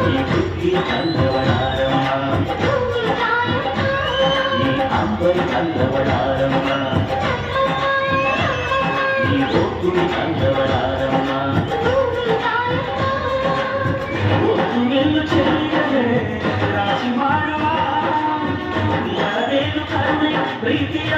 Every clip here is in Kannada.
ಈ ಬುದ್ಧಿ ತಂದವಳಾರಮ್ಮ ಈ ಅಂಬರಿ ತಂದವಳಾರಮ್ಮ ಈ ಒತ್ತುಡಿ ತಂದವಳಾರಮ್ಮ ಒತ್ತುಗೆಲ್ಲು ಚೆಲ್ಲಿದರೆ ರಾಶಿ ಮಾಡುವ ಯಾರೇನು ಕರುಣೆ ಪ್ರೀತಿಯ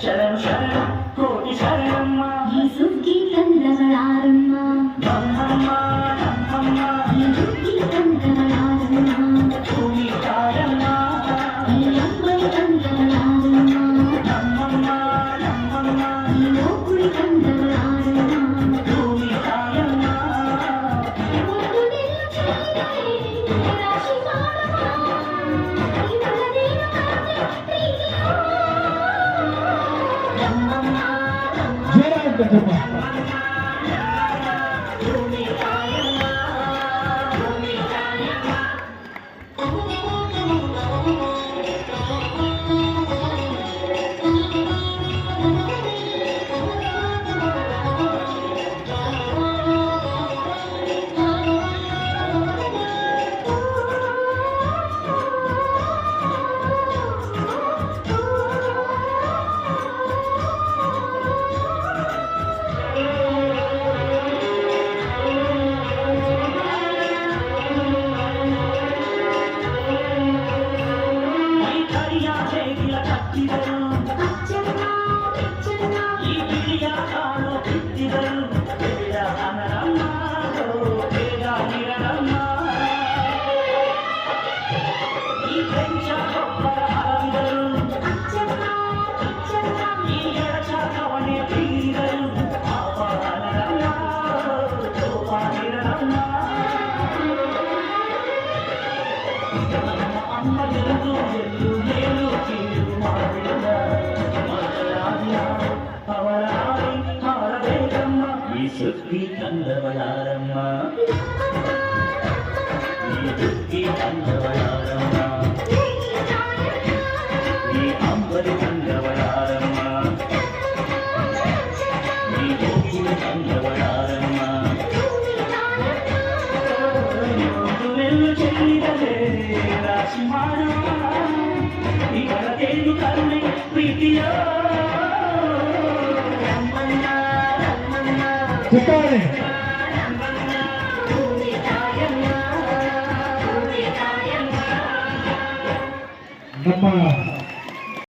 ಶರಣು ಶರಣು ಕೋಟಿ ಶರಣಮ್ಮ ಈ ಸುಗ್ಗಿ ತಂದವಳಾರಮ್ಮ ನಮ್ಮಮ್ಮ ನಮ್ಮಮ್ಮ ಈ ಸುಗ್ಗಿ ತಂದವಳಾರಮ್ಮ ಭೂಮಿ ತಾಯಮ್ಮ ಈ ಅಂಬರಿ ತಂದವಳಾರಮ್ಮ ನಮ್ಮಮ್ಮ ನಮ್ಮಮ್ಮ ಈ ಓಕುಳಿ ತಂದವಳಾರಮ್ಮ ಭೂಮಿ ತಾಯಮ್ಮ ಒಂದು ನಿಲ್ಲು ಚೆಲ್ಲಿದರೆ ರಾಶಿ ಮಾಡಮ್ಮ ಇವಳದೇನು ಕತೆ ಪ್ರೀತಿಯ ಸುಗ್ಗಿ ತಂದವಳಾರಮ್ಮ ಈ ಸುಗ್ಗಿ ತಂದವಳಾರಮ್ಮ ಈ ಅಂಬರಿ ತಂದವಳಾರಮ್ಮ ಈ ಓಕುಳಿ ತಂದವಳಾರಮ್ಮ ಚೆಲ್ಲಿದರೆ ರಾಶಿ ಮಾಡುವ ಇವಳದೇನು ಕರುಣೆ ಪ್ರೀತಿಯ ನಮ್ಮ